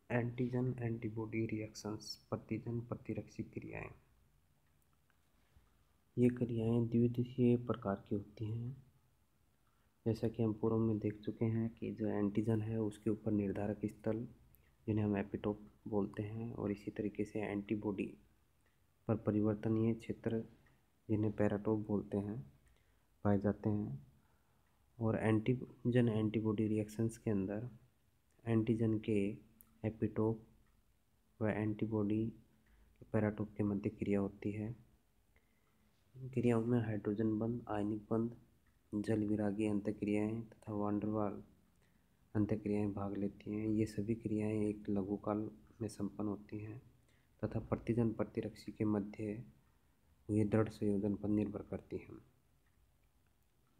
Antigen antibody reactions, प्रतिजन प्रतिरक्षी क्रियाएं। ये क्रियाएं द्विदिशीय प्रकार की होती हैं। जैसा कि हम पूर्व में देख चुके हैं कि जो एंटीजन है उसके ऊपर निर्धारक स्थल जिन्हें हम एपिटोप बोलते हैं, और इसी तरीके से एंटीबॉडी पर परिवर्तनीय क्षेत्र जिन्हें पैराटोप बोलते हैं पाए जाते हैं। और एंटीजन एंटीबॉडी रिएक्शंस के अंदर एंटीजन के एपिटोप व एंटीबॉडी पैराटोप के मध्य क्रिया होती है। इन क्रियाओं में हाइड्रोजन बंध, आयनिक बंध, जल विरागी अंतःक्रियाएं तथा वांडरवाल अंतःक्रियाएं भाग लेती हैं। ये सभी क्रियाएं एक लघुकाल में संपन्न होती हैं तथा प्रतिजन प्रतिरक्षी के मध्य हुए दृढ़ संयोजन पर निर्भर करती हैं।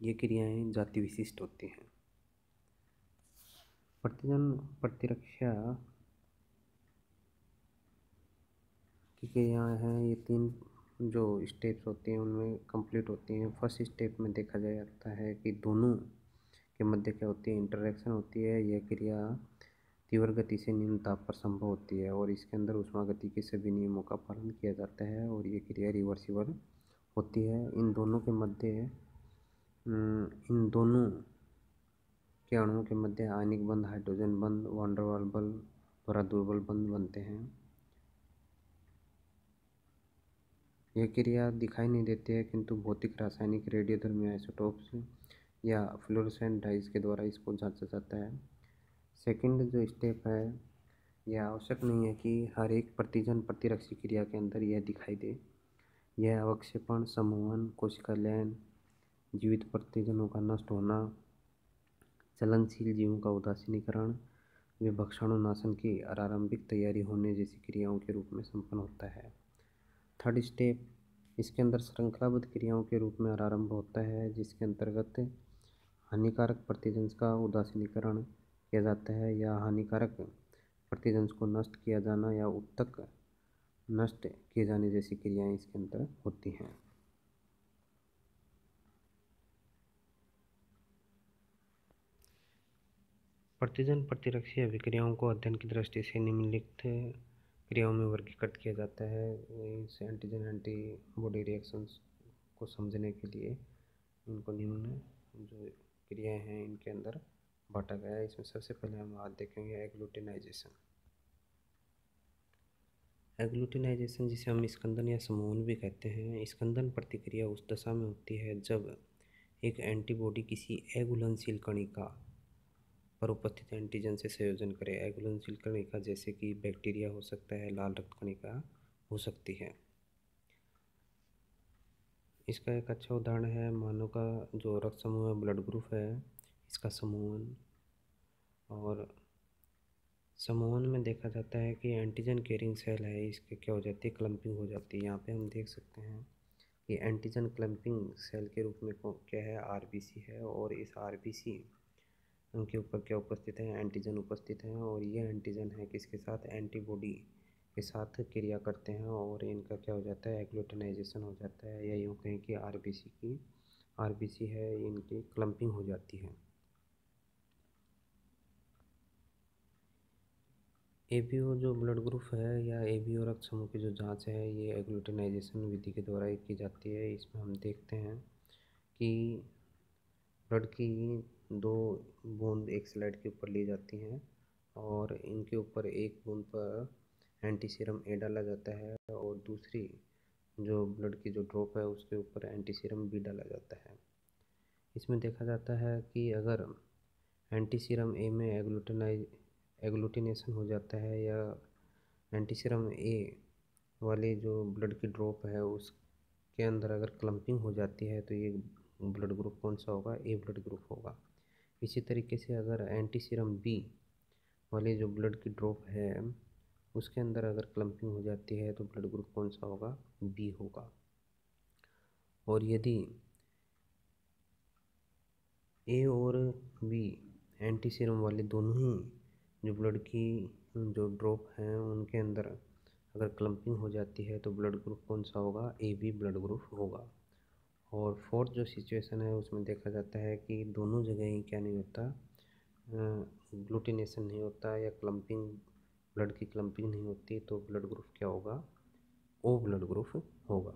ये क्रियाएं जाति विशिष्ट होती हैं। प्रतिजन प्रतिरक्षा की क्रियाएं हैं, ये 3 जो स्टेप्स होती हैं उनमें कंप्लीट होती हैं। फर्स्ट स्टेप में देखा जाता है कि दोनों के मध्य क्या होती है, इंटरेक्शन होती है। यह क्रिया तीव्र गति से निम्न ताप पर संभव होती है और इसके अंदर ऊष्मागति के सभी नियमों का पालन किया जाता है और ये क्रिया रिवर्सिबल होती है। इन दोनों के अणुओं के मध्य आयनिक बंध, हाइड्रोजन बंध वांडरवाल बल द्वारा दुर्बल बंध बनते हैं। यह क्रिया दिखाई नहीं देती है, किंतु भौतिक, रासायनिक, रेडियोधर्मी आइसोटोप्स या फ्लोरोसेंट डाइज के द्वारा इसको जांचा जाता है। सेकंड जो स्टेप है, यह आवश्यक नहीं है कि हर एक प्रतिजन प्रतिरक्षी क्रिया के अंदर यह दिखाई दे। यह अवक्षेपण, समूहन, कोशिका लयन, जीवित प्रतिजनों का नष्ट होना, चलनशील जीवों का उदासीनीकरण, वे भक्षणोनाशन की आरंभिक तैयारी होने जैसी क्रियाओं के रूप में संपन्न होता है। थर्ड स्टेप, इसके अंदर श्रृंखलाबद्ध क्रियाओं के रूप में आरंभ होता है, जिसके अंतर्गत हानिकारक प्रतिजन्स का उदासीनीकरण किया जाता है या हानिकारक प्रतिजन्स को नष्ट किया जाना या उत्तक नष्ट किए जाने जैसी क्रियाएं इसके अंदर होती हैं। प्रतिजन प्रतिरक्षी अभिक्रियाओं को अध्ययन की दृष्टि से निम्नलिखित क्रियाओं में वर्गीकृत किया जाता है। इस एंटीजन एंटीबॉडी रिएक्शंस को समझने के लिए इनको निम्न जो क्रियाएं हैं इनके अंदर बांटा गया है। इसमें सबसे पहले हम आज देखेंगे एग्लूटिनाइजेशन। एग्लूटिनाइजेशन जिसे हम स्कंदन या समूहन भी कहते हैं। स्कंदन प्रतिक्रिया उस दशा में होती है जब एक एंटीबॉडी किसी अघुलनशील कणिका पर उपस्थित एंटीजन से संयोजन करे। अघुलनशील कणिका जैसे कि बैक्टीरिया हो सकता है, लाल रक्त कणिका हो सकती है। इसका एक अच्छा उदाहरण है मानव का जो रक्त समूह है, ब्लड ग्रुप है, इसका समूहन। और समूहन में देखा जाता है कि एंटीजन कैरिंग सेल है, इसके क्या हो जाती है, क्लम्पिंग हो जाती है। यहाँ पे हम देख सकते हैं कि एंटीजन क्लम्पिंग सेल के रूप में क्या है, आरबीसी है। और इस आरबीसी उनके ऊपर क्या उपस्थित है, एंटीजन उपस्थित हैं। और ये एंटीजन है किसके साथ, एंटीबॉडी के साथ क्रिया करते हैं और इनका क्या हो जाता है, एग्लूटिनाइजेशन हो जाता है। या यूँ कहें कि आरबीसी है, इनकी क्लम्पिंग हो जाती है। एबीओ जो ब्लड ग्रुप है या एबीओ रक्त समूह की जो जांच है, ये एग्लूटिनाइजेशन विधि के द्वारा की जाती है। इसमें हम देखते हैं कि ब्लड की 2 बूंद एक स्लाइड के ऊपर ली जाती हैं और इनके ऊपर एक बूंद पर एंटी सीरम ए डाला जाता है और दूसरी जो ब्लड की जो ड्रॉप है उसके ऊपर एंटी सीरम बी डाला जाता है। इसमें देखा जाता है कि अगर एंटी सीरम ए में एग्लूटिनेशन हो जाता है या एंटी सीरम ए वाली जो ब्लड की ड्रॉप है उसके अंदर अगर क्लम्पिंग हो जाती है तो ये ब्लड ग्रुप कौन सा होगा, ए ब्लड ग्रुप होगा। इसी तरीके से अगर एंटी सीरम बी वाली जो ब्लड की ड्रॉप है उसके अंदर अगर क्लम्पिंग हो जाती है तो ब्लड ग्रुप कौन सा होगा, बी होगा। और यदि ए और बी एंटी सीरम वाले दोनों ही जो ब्लड की जो ड्रॉप हैं उनके अंदर अगर क्लम्पिंग हो जाती है तो ब्लड ग्रुप कौन सा होगा, ए बी ब्लड ग्रुप होगा। और फोर्थ जो सिचुएशन है उसमें देखा जाता है कि दोनों जगह ही क्या नहीं होता, ग्लूटिनेशन नहीं होता या क्लम्पिंग ब्लड की क्लम्पिंग नहीं होती तो ब्लड ग्रुप क्या होगा, ओ ब्लड ग्रुप होगा।